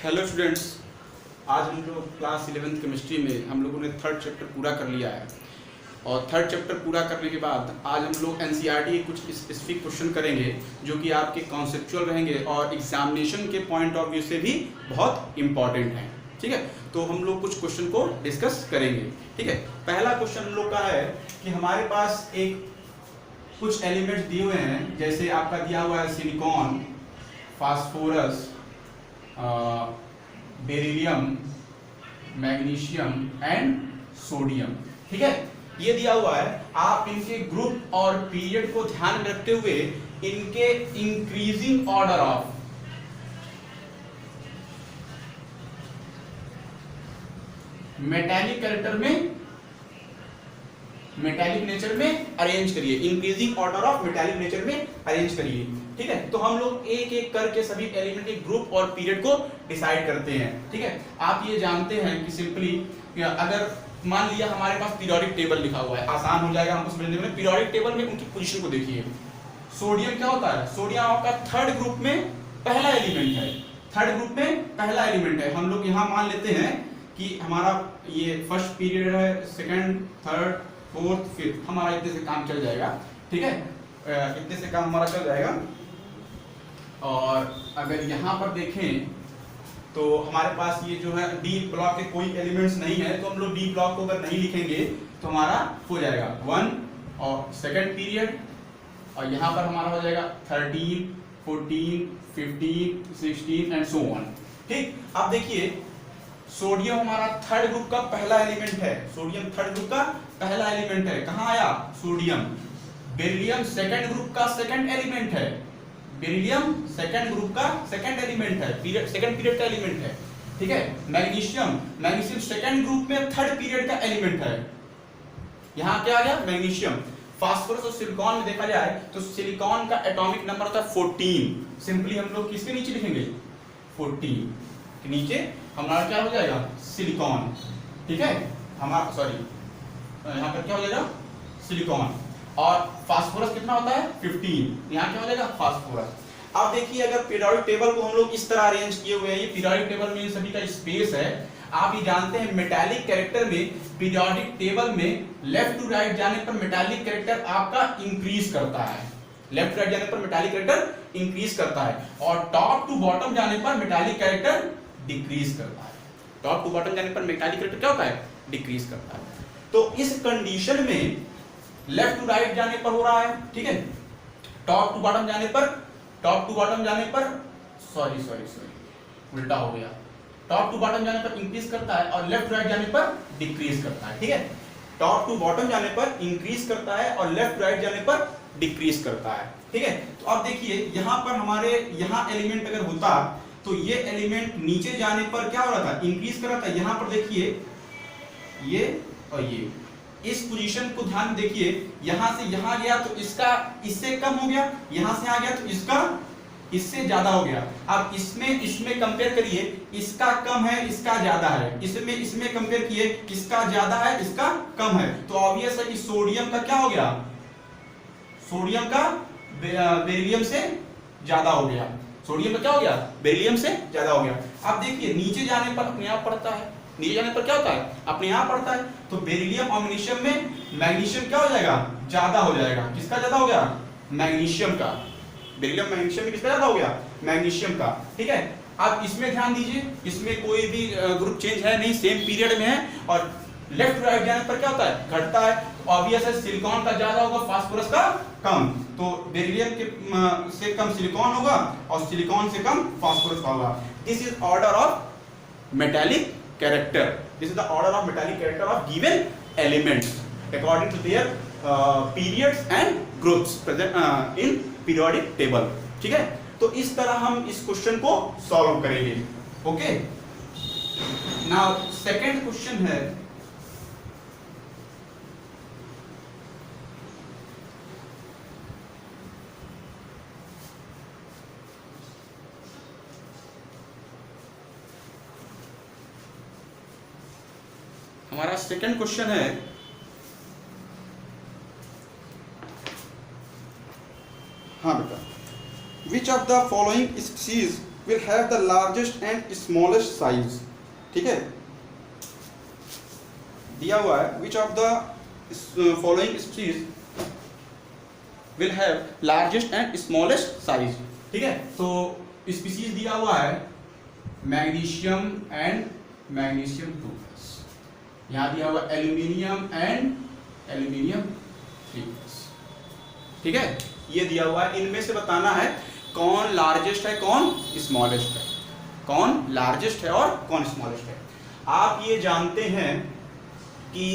Hello students, आज हम लोग क्लास 11th केमिस्ट्री में हम लोगों ने थर्ड चैप्टर पूरा कर लिया है। और थर्ड चैप्टर पूरा करने के बाद आज हम लोग एनसीईआरटी के कुछ स्पेसिफिक क्वेश्चन करेंगे जो कि आपके कॉन्सेप्चुअल रहेंगे और एग्जामिनेशन के पॉइंट ऑफ व्यू से भी बहुत इंपॉर्टेंट हैं। ठीक है, तो हम लोग कुछ क्वेश्चन को डिस्कस करेंगे। ठीक है, पहला क्वेश्चन हम लोग का है कि हमारे पास एक कुछ एलिमेंट्स दिए हुए हैं, जैसे आपका दिया हुआ है silicon, phosphorus, beryllium, magnesium and sodium. ठीक है, ये दिया हुआ है। आप इनके ग्रुप और पीरियड को ध्यान में रखते हुए इनके increasing order of metallic character में, मेटालिक नेचर में अरेंज करिए। Increasing order of metallic nature में अरेंज करिए। ठीक है, तो हम लोग एक एक करके सभी एलिमेंट के ग्रुप और पीरियड को डिसाइड करते हैं। ठीक है, आप ये जानते हैं कि सिंपली अगर मान लिया हमारे पास पीरियोडिक टेबल लिखा हुआ है, आसान हो जाएगा हमको समझने में। पीरियोडिक टेबल में उनकी पोजीशन को देखिए। सोडियम क्या होता है? सोडियम आपका थर्ड ग्रुप में पहला एलिमेंट है। थर्ड ग्रुप में पहला एलिमेंट है। हम लोग यहाँ मान लेते हैं कि हमारा ये फर्स्ट पीरियड है, सेकंड, थर्ड, फोर्थ, फिफ्थ, हमारा इतने से काम चल जाएगा। ठीक है, इतने से काम हमारा चल जाएगा। और अगर यहाँ पर देखें तो हमारे पास ये जो है डी ब्लॉक के कोई एलिमेंट्स नहीं है, तो हम लोग डी ब्लॉक को अगर नहीं लिखेंगे तो हमारा हो जाएगा 1 और सेकंड पीरियड, और यहाँ पर हमारा हो जाएगा 13, 14, 15, 16 एंड सो ऑन। ठीक, अब देखिए सोडियम हमारा थर्ड ग्रुप का पहला एलिमेंट है। सोडियम थर्ड ग्रुप का पहला एलिमेंट है। कहाँ आया? सोडियम। बेरिलियम सेकंड ग्रुप का सेकंड एलिमेंट है। बेरिलियम सेकंड ग्रुप का सेकंड एलिमेंट है, पीरियड सेकंड पीरियड का एलिमेंट है। ठीक है, मैग्नीशियम, मैग्नीशियम सेकंड ग्रुप में थर्ड पीरियड का एलिमेंट है। यहाँ क्या आ गया? मैग्नीशियम। फास्फोरस और सिलिकॉन में देखा जाए तो सिलिकॉन का एटॉमिक नंबर होता है 14। सिंपली हम लोग किसके नीचे लिखेंगे? 14 के नीचे हमारा क्या हो जाएगा? सिलिकॉन। ठीक है, हमारा सॉरी यहाँ पर क्या हो जाएगा? सिलिकॉन। और फास्फोरस कितना होता है? 15। यहाँ क्या हो जाएगा? फास्फोरस। अब देखिए, अगर पीरियोडिक टेबल को हम लोग इस तरह अरेंज किए हुए हैं, ये पीरियोडिक टेबल में इन सभी का स्पेस है। आप ये जानते हैं मेटालिक कैरेक्टर में, पीरियोडिक टेबल में लेफ्ट टू राइट जाने पर मेटालिक कैरेक्टर आपका इंक्रीज करता है। लेफ्ट टू राइट जाने पर मेटालिक कैरेक्टर इंक्रीज करता है, और टॉप टू बॉटम जाने पर मेटालिक कैरेक्टर डिक्रीज करता है। टॉप टू बॉटम जाने पर मेटालिक कैरेक्टर क्या होता है? डिक्रीज करता है। तो इस कंडीशन में लेफ्ट टू राइट जाने पर हो रहा है। ठीक है, टॉप टू बॉटम जाने पर, टॉप टू बॉटम जाने पर सॉरी उल्टा हो गया। टॉप टू बॉटम जाने पर इंक्रीज करता है और लेफ्ट टू राइट जाने पर डिक्रीज करता है। ठीक है, टॉप टू बॉटम जाने पर इंक्रीज करता है और लेफ्ट टू राइट जाने पर डिक्रीज करता है। ठीक है, तो अब देखिए यहाँ पर हमारे यहाँ एलिमेंट अगर होता तो ये एलिमेंट नीचे जाने पर क्या हो रहा था? इंक्रीज कर रहा था। यहाँ पर देखिए ये और ये, इस पोजीशन को ध्यान देखिए। यहां से यहां गया तो इसका इससे कम हो गया, यहां से आ गया तो इसका इससे ज्यादा हो गया। अब इसमें कंपेयर करिए, इसका कम है, इसका ज्यादा है। इसमें कंपेयर किए, इसका ज्यादा है, इसका कम है। तो ऑब्वियस है कि सोडियम का क्या हो गया? सोडियम का बेरिलियम से ज्यादा हो गया। सोडियम का क्या हो गया? बेरिलियम से ज्यादा हो गया। अब देखिए नीचे जाने पर अपने आप बढ़ता है, नीचे जाने पर क्या होता है? अपने आप बढ़ता है। तो बेरिलियम और मैग्नीशियम में मैग्नीशियम क्या हो जाएगा? ज्यादा हो जाएगा। किसका ज्यादा हो गया? मैग्नीशियम का। बेरिलियम मैग्नीशियम में किसका ज्यादा हो गया? मैग्नीशियम का। ठीक है, अब इसमें ध्यान दीजिए, इसमें कोई भी ग्रुप चेंज है नहीं, सेम पीरियड में है। और लेफ्ट टू राइट जाने पर क्या होता है? घटता है। ऑब्वियस है सिलिकॉन का ज्यादा होगा, फास्फोरस का कम। तो बेरिलियम के से कम सिलिकॉन होगा और सिलिकॉन से कम फास्फोरस का होगा। This is order of metallic character. This is the order of metallic character of given elements according to their periods and groups present in periodic table. ठीक है, तो इस तरह हम इस क्वेश्चन को सॉल्व करेंगे। ओके, नाउ सेकंड क्वेश्चन है, हमारा सेकंड क्वेश्चन है, हाँ बेटा, Which of the following species will have the largest and smallest size, ठीक है, दिया हुआ है which of the following species will have largest and smallest size, ठीक है। तो स्पीसीज दिया हुआ है मैग्नीशियम एंड मैग्नीशियम 2+, यहाँ दिया हुआ एल्यूमिनियम एंड एल्यूमिनियम 3+, ठीक है, ये दिया हुआ है। इनमें से बताना है कौन लार्जेस्ट है कौन स्मॉलेस्ट है, कौन लार्जेस्ट है और कौन स्मॉलेस्ट है। आप ये जानते हैं कि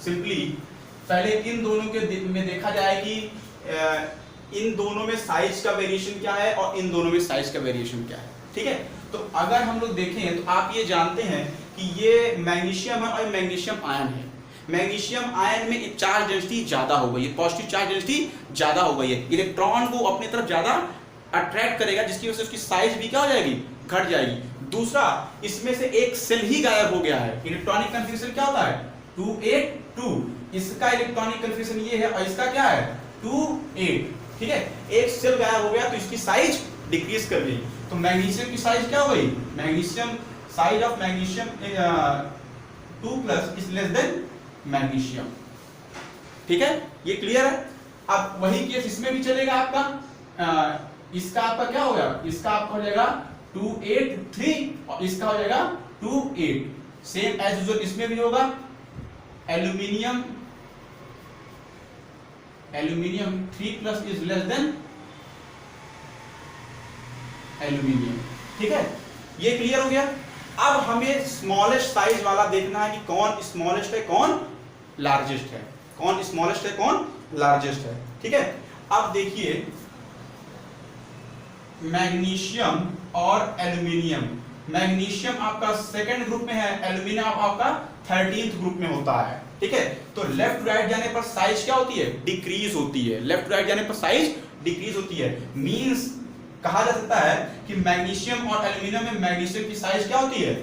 सिंपली पहले इन दोनों के में देखा जाए कि इन दोनों में साइज का वेरिएशन क्या है और इन दोनों में साइज का वेरिएशन क्या है, ठीक है। तो अगर हम लोग देखें तो आप ये जानते हैं कि ये मैग्नीशियम है और मैग्नीशियम आयन है। मैग्नीशियम आयन में चार्ज डेंसिटी ज्यादा हो गई है, पॉजिटिव चार्ज डेंसिटी ज्यादा हो गई है, इलेक्ट्रॉन को अपनी तरफ ज्यादा अट्रैक्ट करेगा, जिसकी वजह से उसकी साइज भी क्या हो जाएगी, घट जाएगी। दूसरा, इसमें से एक सेल ही गायब हो गया है। इलेक्ट्रॉनिक कन्फिग्रेशन क्या होता है 282, इसका इलेक्ट्रॉनिक कन्फिग्रेशन ये है और इसका क्या है 28, ठीक है। एक सेल गायब हो गया तो इसकी साइज डिक्रीज कर गई। तो मैग्नीशियम की साइज क्या हो गई, magnesium size of magnesium 2+ is less than magnesium, ठीक है, ये क्लियर है। अब वही केस इसमें भी चलेगा आपका, इसका आपका क्या होगा, इसका आपका हो जाएगा 283 और इसका हो जाएगा 28, सेम एज यूजुअल इसमें भी होगा aluminium 3+ is less than aluminium, ठीक है, ये क्लियर हो गया। अब हमें स्मॉलेस्ट साइज वाला देखना है कि कौन स्मॉलेस्ट है कौन लार्जेस्ट है, कौन स्मॉलेस्ट है कौन लार्जेस्ट है, ठीक है। अब देखिए मैग्नीशियम और एल्यूमिनियम, मैग्नीशियम आपका सेकंड ग्रुप में है, एल्यूमिनियम आपका 13th ग्रुप में होता है, ठीक है। तो लेफ्ट राइट जाने पर साइज क्या होती है, डिक्रीज होती है, लेफ्ट राइट जाने पर साइज डिक्रीज होती है। मींस कहा जा सकता है कि मैग्नीशियम और एल्यूमिनियम में मैग्नीशियम की साइज क्या होती है,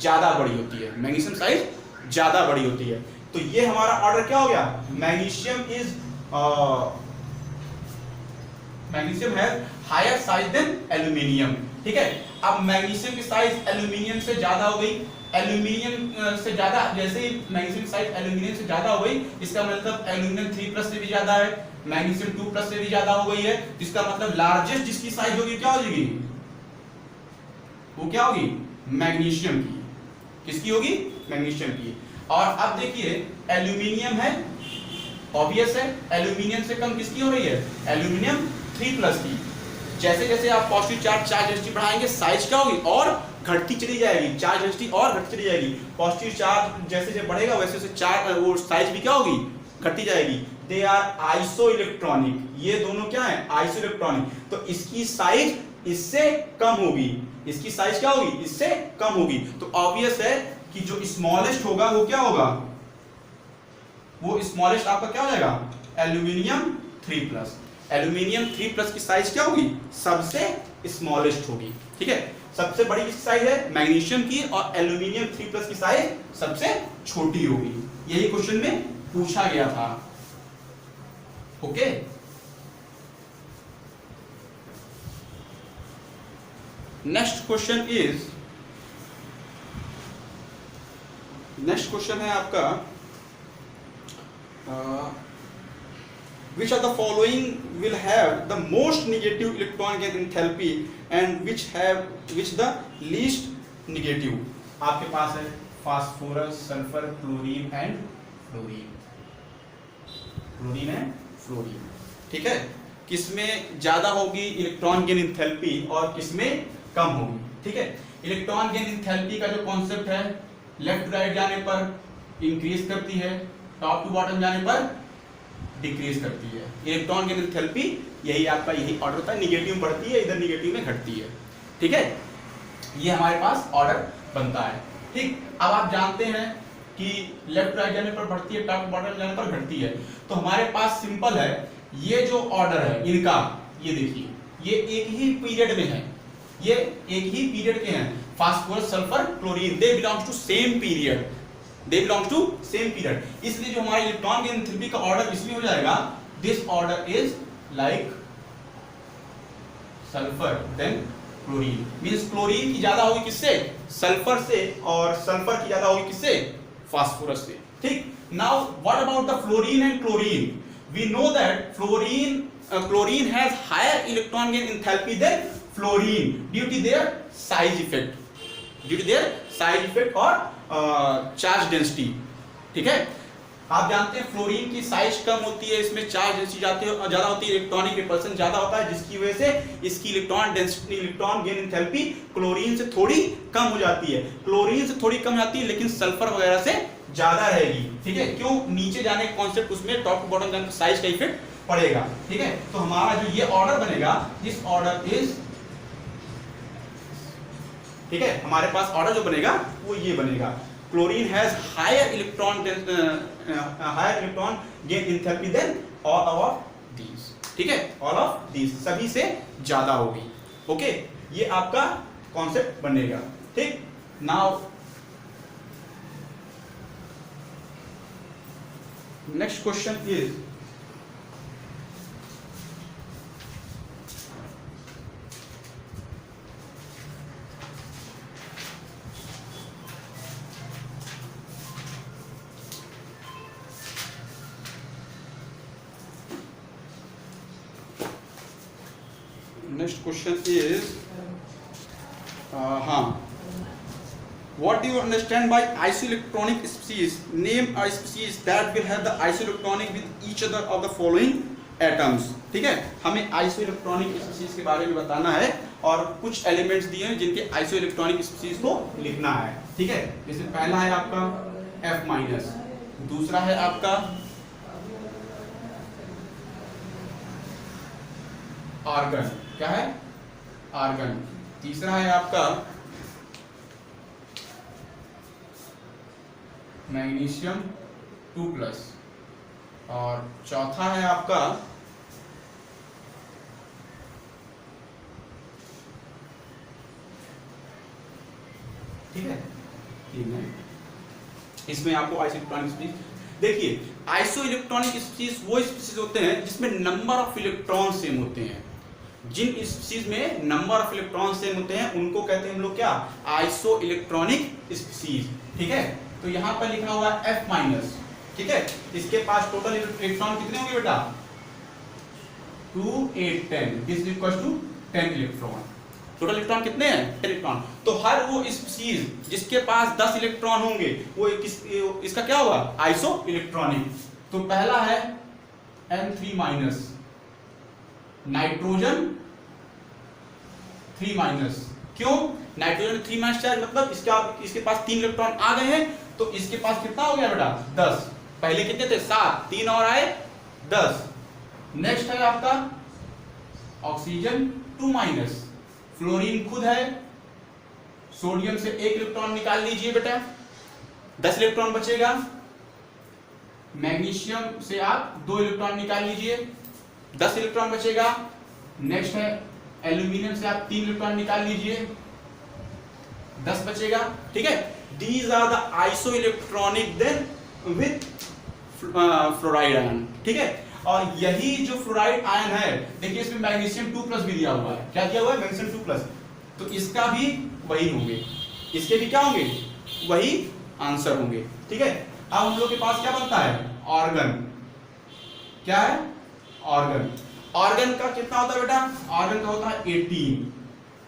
ज्यादा बड़ी होती है, मैग्नीशियम साइज ज्यादा बड़ी होती है। तो ये हमारा ऑर्डर क्या हो गया, magnesium has higher size then aluminium, ठीक है। अब मैग्नीशियम की साइज एल्यूमिनियम से ज्यादा हो गई, एल्यूमिनियम से ज्यादा, जैसे ही मैग्नीशियम की साइज एल्यूमिनियम से ज्यादा हो गई, इसका मतलब एल्यूमिनियम 3+ से भी ज्यादा है, मैग्नीशियम 2+ से भी ज्यादा हो गई है, इसका मतलब लार्जेस्ट जिसकी साइज होगी क्या हो जाएगी, वो क्या होगी, मैग्नीशियम की, किसकी होगी, मैग्नीशियम की। और अब देखिए एल्यूमिनियम है, ऑब्वियस है, एल्यूमिनियम से कम किसकी हो रही है, एल्यूमिनियम 3+ की। जैसे जैसे आप पॉजिटिव चार्ज डेंसिटी बढ़ाएंगे साइज क्या होगी, और घटती चली जाएगी, चार्ज डेंसिटी और घटती चली जाएगी। पॉजिटिव चार्ज जैसे जैसे बढ़ेगा वैसे वैसे चार्ज वो साइज भी क्या होगी, घटती जाएगी। दे आर आइसो इलेक्ट्रॉनिक, ये दोनों क्या है, आइसो इलेक्ट्रॉनिक। तो इसकी साइज इससे कम होगी, इसकी साइज क्या होगी, इससे कम होगी। तो ऑब्वियस है कि जो स्मॉलेस्ट होगा वो क्या होगा, वो स्मॉलेस्ट आपका क्या हो जाएगा, एल्यूमिनियम 3+। एल्यूमिनियम 3+ की साइज क्या होगी, सबसे स्मॉलेस्ट होगी, ठीक है। सबसे बड़ी किसकी साइज है, मैग्नीशियम की, और एल्यूमिनियम 3+ की साइज सबसे छोटी होगी। यही क्वेश्चन में पूछा गया था, ओके। नेक्स्ट क्वेश्चन है आपका which of the following will have the most negative electron gain enthalpy and which the least negative। आपके पास है phosphorus, sulphur, chlorine and fluorine, chlorine and fluorine, ठीक है। किसमें ज्यादा होगी इलेक्ट्रॉन गेन एंथैल्पी और किसमें कम होगी, ठीक है। इलेक्ट्रॉन गेन एंथैल्पी का जो कॉन्सेप्ट है, लेफ्ट राइट जाने पर इंक्रीज करती है, टॉप टू बॉटम जाने पर डिक्रीज करती है। इलेक्ट्रॉन गेन एंथैल्पी यही आपका यही ऑर्डर होता है, नेगेटिव में बढ़ती है, इधर नेगेटिव में घटती है, ठीक है। ये हमारे पास ऑर्डर बनता है, ठीक। अब आप जानते हैं कि लेफ्ट राइट जाने पर बढ़ती है, टॉप बॉटम जाने पर घटती है। तो हमारे पास सिंपल है, ये जो ऑर्डर है इनका, ये देखिए ये एक ही पीरियड में है, ये एक ही पीरियड के हैं। Phosphorus, sulphur, chlorine, they belongs to same period, they belongs to same period. इसलिए जो हमारा इलेक्ट्रॉन गेन एंथैल्पी का ऑर्डर इसमें हो जाएगा, this order is like sulphur then chlorine, means chlorine की ज्यादा होगी किससे, सल्फर से, और सल्फर की ज्यादा होगी किससे, फास्फोरस से। ठीक, now what about the fluorine and chlorine, we know that chlorine has higher electron gain enthalpy than fluorine due to their size effect or charge density। ठीक है, आप जानते हैं फ्लोरीन की साइज कम होती है, इसमें चार्ज डेंसिटी ज्यादा होती है, इलेक्ट्रॉनिक रिपल्सन ज्यादा होता है, जिसकी वजह से इसकी इलेक्ट्रॉन गेन एंथैल्पी क्लोरीन से थोड़ी कम हो जाती है, क्लोरीन से थोड़ी कम हो जाती है, लेकिन सल्फर वगैरह से ज्यादा रहेगी। ठीक है, क्यों, नीचे जाने का कॉन्सेप्ट, उसमें टॉप टू बॉटम जाने साइज का इफेक्ट पड़ेगा। ठीक है, तो हमारा जो ये ऑर्डर बनेगा, दिस ऑर्डर इज, ठीक है, हमारे पास ऑर्डर जो बनेगा वो ये बनेगा, chlorine has higher electron gain enthalpy than all of these. ठीक है, ऑल ऑफ दीस, सभी से ज्यादा होगी। ओके, ये आपका कॉन्सेप्ट बनेगा। ठीक, now next question is, next question is what do you understand by isoelectronic species? Name a species that will have the isoelectronic with each other of the following atoms। ठीक है, हमें isoelectronic species के बारे में बताना है और कुछ एलिमेंट्स दिए हैं जिनके आइसोइलेक्ट्रॉनिक स्पीशीज को लिखना है। ठीक है, जैसे पहला है आपका F-, दूसरा है आपका आर्गन, क्या है, आर्गन, तीसरा है आपका मैग्नीशियम 2+, और चौथा है आपका ठीक है, तीन है। इसमें आपको आइसोइलेक्ट्रॉनिक स्पीशीज, देखिए आइसो इलेक्ट्रॉनिक स्पीशीज वो स्पीशीज होते हैं जिसमें नंबर ऑफ इलेक्ट्रॉन सेम होते हैं। जिन स्पीशीज में नंबर ऑफ इलेक्ट्रॉन सेम होते हैं उनको कहते हैं हम लोग क्या, आइसो इलेक्ट्रॉनिक स्पीशीज। ठीक है, तो यहां पर लिखा हुआ है F-, ठीक है, इसके पास टोटल इलेक्ट्रॉन कितने होंगे बेटा, 2, 8, 10, this is equal to 10 electron. Total electron कितने हैं, 10 इलेक्ट्रॉन। तो हर वो स्पीशीज जिसके पास 10 इलेक्ट्रॉन होंगे वो इसका क्या होगा, आइसो इलेक्ट्रॉनिक। तो पहला है N3-, नाइट्रोजन 3-, क्यों, नाइट्रोजन 3- चार्ज, मतलब इसके पास 3 इलेक्ट्रॉन आ गए हैं, तो इसके पास कितना हो गया बेटा, 10। पहले कितने थे, 7, 3 और आए 10। नेक्स्ट है आपका ऑक्सीजन 2-, फ्लोरीन खुद है, सोडियम से 1 इलेक्ट्रॉन निकाल लीजिए बेटा, 10 इलेक्ट्रॉन बचेगा। मैग्नीशियम से आप 2 इलेक्ट्रॉन निकाल लीजिए, 10 इलेक्ट्रॉन बचेगा। नेक्स्ट है एल्यूमिनियम से आप 3 इलेक्ट्रॉन निकाल लीजिए, 10 बचेगा। ठीक है, these are the isoelectronic then with fluoride ion. ठीक है, और यही जो फ्लोराइड आयन है, देखिए इसमें मैग्नीशियम 2+ भी दिया हुआ है, क्या दिया हुआ है, मैग्नीशियम 2+, तो इसका भी वही होंगे, इसके भी क्या होंगे, वही आंसर होंगे। ठीक है, अब हम लोग के पास क्या बनता है, ऑर्गन, क्या है, ऑर्गन। ऑर्गन का कितना होता है बेटा, ऑर्गन का होता है 18,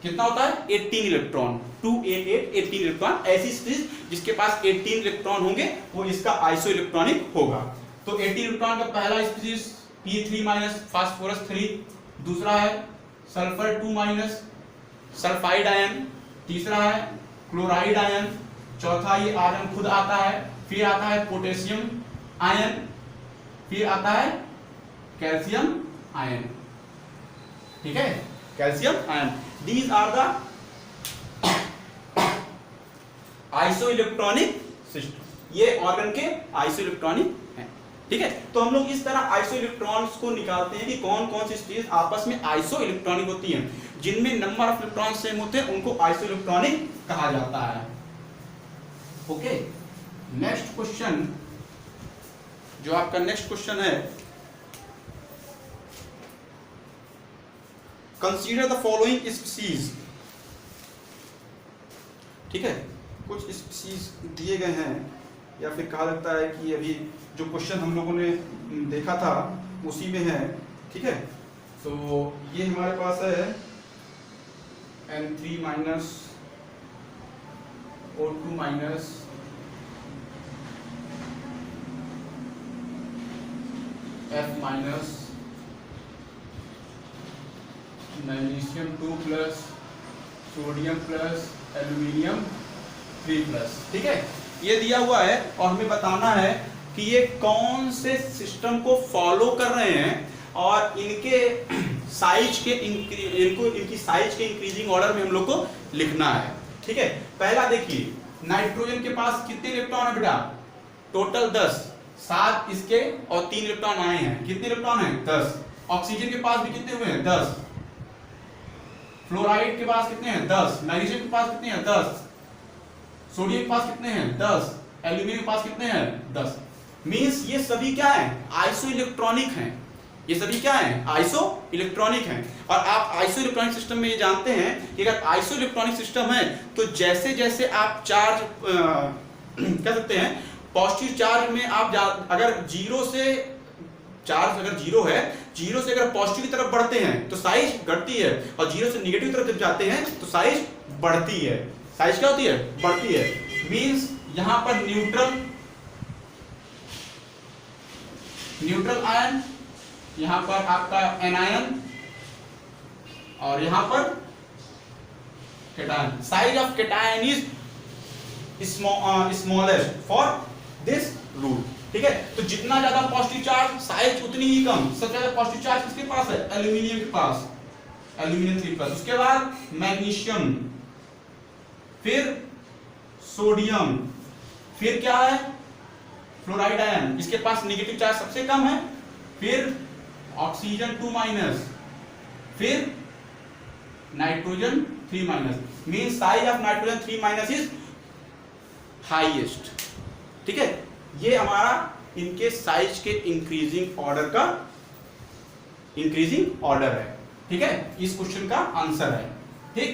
कितना होता है, 18 इलेक्ट्रॉन, 2, 8, 8, 18 इलेक्ट्रॉन। ऐसी स्पीशीज जिसके पास 18 इलेक्ट्रॉन होंगे वो इसका आइसो इलेक्ट्रॉनिक होगा। तो 18 इलेक्ट्रॉन का पहला स्पीशीज P3-, फास्फोरस 3, दूसरा है सल्फर 2-, सल्फाइड आयन, तीसरा है क्लोराइड आयन, चौथा ये आयन खुद आता है, फिर आता है पोटेशियम आयन, फिर आता है कैल्शियम आयन। ठीक है, calcium ion, these are the isoelectronic system, ये ऑर्गन के आइसो इलेक्ट्रॉनिक हैं। ठीक है, तो हम लोग इस तरह आइसो इलेक्ट्रॉन्स को निकालते हैं कि कौन कौन सी स्पीशीज आपस में आइसो इलेक्ट्रॉनिक होती हैं, जिनमें नंबर ऑफ इलेक्ट्रॉन सेम होते हैं उनको आइसो इलेक्ट्रॉनिक कहा जाता है। ओके, नेक्स्ट क्वेश्चन, जो आपका नेक्स्ट क्वेश्चन है कंसीडर द फॉलोइंग स्पीसीज, ठीक है, कुछ स्पीसीज दिए गए हैं या फिर कहा लगता है कि अभी जो क्वेश्चन हम लोगों ने देखा था उसी में है, ठीक है। तो ये हमारे पास है N3 minus O2 minus F minus magnesium 2 plus sodium plus aluminium 3 plus, ठीक है। ये दिया हुआ है और हमें बताना है कि ये कौन से सिस्टम को फॉलो कर रहे हैं और इनके साइज के इनकी साइज के इंक्रीजिंग ऑर्डर में हम लोग को लिखना है, ठीक है। पहला देखिए, नाइट्रोजन के पास कितने इलेक्ट्रॉन है बेटा? टोटल 10, 7 इसके और 3 इलेक्ट्रॉन आए हैं। कितने इलेक्ट्रॉन हैं? 10। ऑक्सीजन के पास भी कितने हुए हैं? 10। फ्लोराइड के पास कितने हैं? 10। मैग्नीशियम के पास कितने हैं? 10। सोडियम के पास कितने हैं? 10। एल्यूमिनियम के पास कितने हैं? 10। मींस ये सभी क्या है? आइसो इलेक्ट्रॉनिक हैं। ये सभी क्या है? आइसो इलेक्ट्रॉनिक हैं। और आप आइसो इलेक्ट्रॉनिक सिस्टम में ये जानते हैं कि अगर आइसो इलेक्ट्रॉनिक सिस्टम है तो जैसे जैसे आप चार्ज कह सकते हैं पॉजिटिव चार्ज में आप अगर जीरो से चार्ज अगर जीरो है, जीरो से अगर पॉजिटिव की तरफ बढ़ते हैं तो साइज घटती है और जीरो से निगेटिव की तरफ जब जाते हैं तो साइज बढ़ती है। साइज क्या होती है? बढ़ती है। मींस यहां पर न्यूट्रल आयन, यहां पर आपका एनायन और यहां पर cation. Size of cation is smallest for this rule, ठीक है। तो जितना ज्यादा पॉजिटिव चार्ज साइज उतनी ही कम। सबसे ज्यादा पॉजिटिव चार्ज किसके पास है? एल्यूमिनियम के पास, एल्यूमिनियम 3+। उसके बाद मैग्नीशियम, फिर सोडियम, फिर क्या है? फ्लोराइड आयन, इसके पास नेगेटिव चार्ज सबसे कम है। फिर ऑक्सीजन 2-, फिर nitrogen 3-। Mean size of nitrogen 3- is highest, ठीक है। ये हमारा इनके साइज के इंक्रीजिंग ऑर्डर है, ठीक है। इस क्वेश्चन का आंसर है, ठीक।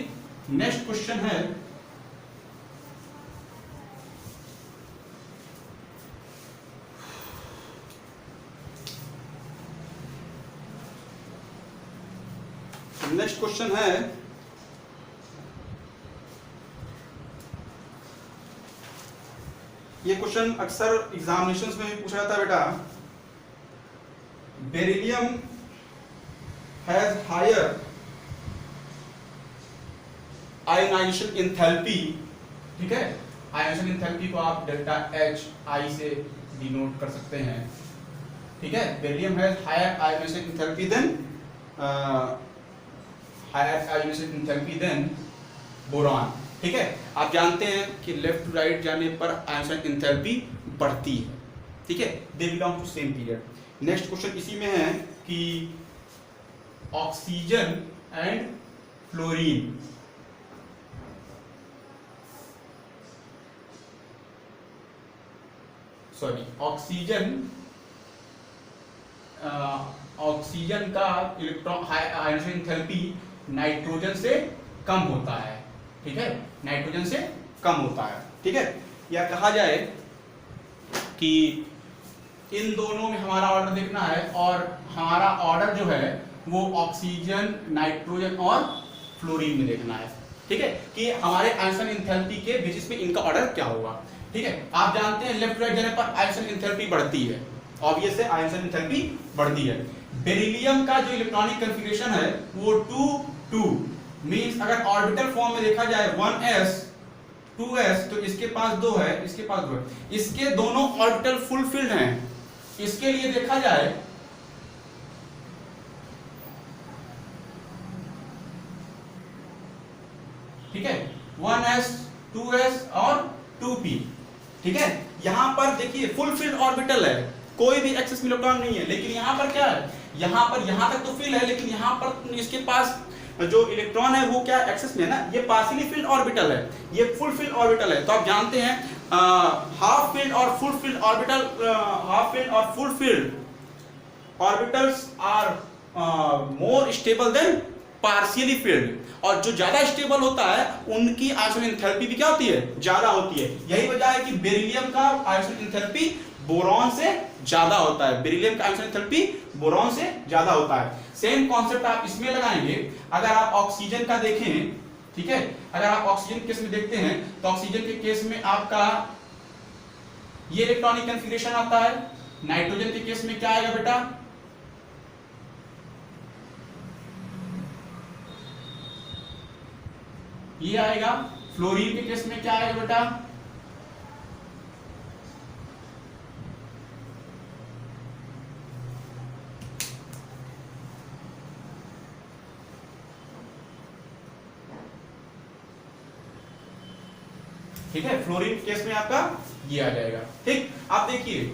नेक्स्ट क्वेश्चन है ये क्वेश्चन अक्सर एग्जामिनेशंस में भी पूछा जाता है बेटा। Beryllium has higher ionization enthalpy, ठीक है। आयोनाइजेशन एंथैल्पी को आप डेल्टा H I से डिनोट कर सकते हैं, ठीक है। Beryllium has higher ionization enthalpy then boron, ठीक है। आप जानते हैं कि लेफ्ट टू राइट जाने पर आयोनाइजेशन एंथैल्पी बढ़ती है, ठीक है। They belong to same period. Next question इसी में है कि ऑक्सीजन एंड फ्लोरीन, ऑक्सीजन का इलेक्ट्रॉन आयोनाइजेशन एंथैल्पी नाइट्रोजन से कम होता है, ठीक है। नाइट्रोजन से कम होता है, ठीक है। या कहा जाए कि इन दोनों में हमारा ऑर्डर देखना है और हमारा ऑर्डर जो है वो ऑक्सीजन, नाइट्रोजन और फ्लोरीन में देखना है, ठीक है, कि हमारे आयोनाइजेशन एंथैल्पी के बेसिस पे इनका ऑर्डर क्या होगा, ठीक है। आप जानते हैं लेफ्ट राइट जाने पर आयोनाइजेशन एंथैल्पी बढ़ती है, ऑब्वियस है आयोनाइजेशन एंथैल्पी बढ़ती है। बेरिलियम का जो इलेक्ट्रॉनिक कॉन्फ़िगरेशन है वो 2-2, मींस अगर ऑर्बिटल फॉर्म में देखा जाए 1s 2s तो इसके पास 2 है, इसके पास 2 है। इसके दोनों ऑर्बिटल फुलफिल्ड हैं। इसके लिए देखा जाए ठीक है 1s 2s और 2p, ठीक है। यहां पर देखिए फुलफिल्ड ऑर्बिटल है, कोई भी एक्सेस में इलेक्ट्रॉन नहीं है, लेकिन यहां पर क्या है? यहां पर यहां तक तो फिल है, लेकिन यहां पर इसके पास जो इलेक्ट्रॉन है वो क्या एक्सेस में है ना, ये पार्शियली फिल्ड ऑर्बिटल है, ये फुल फिल्ड ऑर्बिटल है। तो आप जानते हैं हाफ फिल्ड और full filled orbital, half filled और full filled orbitals are more stable than partially filled, और जो ज्यादा स्टेबल होता है उनकी आइसोटोनिक एंथैल्पी भी क्या होती है, ज्यादा होती है। यही वजह है कि बेरिलियम का आइसोटोनिक एंथैल्पी बोरॉन से ज्यादा होता है, बेरिलियम का आइसोटोनिक एंथैल्पी बोरॉन से ज्यादा होता है। सेम कॉन्सेप्ट आप इसमें लगाएंगे। अगर आप ऑक्सीजन का देखें, ठीक है, अगर आप ऑक्सीजन केस में देखते हैं तो ऑक्सीजन के केस में आपका ये इलेक्ट्रॉनिक कन्फिगरेशन आता है। नाइट्रोजन के केस में क्या आएगा बेटा, ये आएगा। फ्लोरीन के केस में क्या आएगा बेटा, ठीक है, फ्लोरीन केस में आपका ये आ जाएगा। ठीक, आप देखिए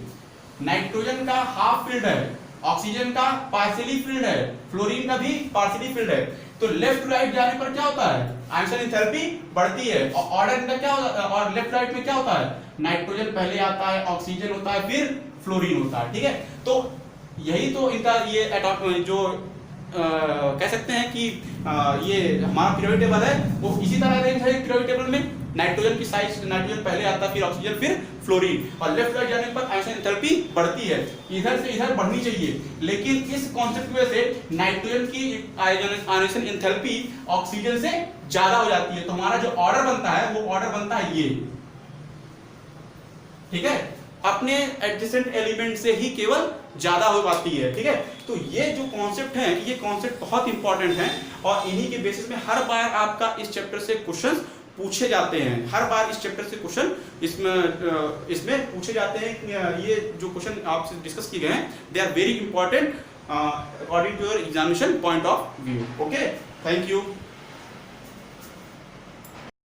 नाइट्रोजन का हाफ फिल्ड है, ऑक्सीजन का पार्शियली फिल्ड है, फ्लोरीन का भी पार्शियली फिल्ड है। तो लेफ्ट राइट जाने पर क्या होता है, आइसोटोनिक एंथैल्पी बढ़ती है। और ऑर्डर का क्या होता है, और लेफ्ट राइट में क्या होता है, नाइट्रोजन पहले आता है, ऑक्सीजन होता है, फिर फ्लोरीन होता है। ठीक है, तो यही तो इनका ये जो कह सकते हैं कि ये हमारा पीरियोडिक टेबल है वो इसी तरह अरेंज है। पीरियोडिक टेबल में नाइट्रोजन की साइज, नाइट्रोजन पहले आता है, फिर ऑक्सीजन, फिर फ्लोरीन, और लेफ्ट राइट जाने पर आइसोटोनिक एंथैल्पी बढ़ती है। इधर से इधर बढ़नी चाहिए, लेकिन इस कॉन्सेप्ट की वजह से नाइट्रोजन की आइसोटोनिक एंथैल्पी ऑक्सीजन से ज्यादा हो जाती है। तो हमारा जो ऑर्डर बनता है वो ऑर्डर बनता है ये, ठीक है, अपने एडजेसेंट एलिमेंट से ही केवल ज्यादा हो पाती है। ठीक है, तो ये जो कॉन्सेप्ट है, ये कॉन्सेप्ट बहुत इंपॉर्टेंट है, और इन्हीं के बेसिस में हर बार आपका इस चैप्टर से क्वेश्चंस पूछे जाते हैं। हर बार इस चैप्टर से क्वेश्चन इसमें पूछे जाते हैं। ये जो क्वेश्चन आपसे डिस्कस किए गए हैं, they are very important according to your examination point of view. Okay, thank you.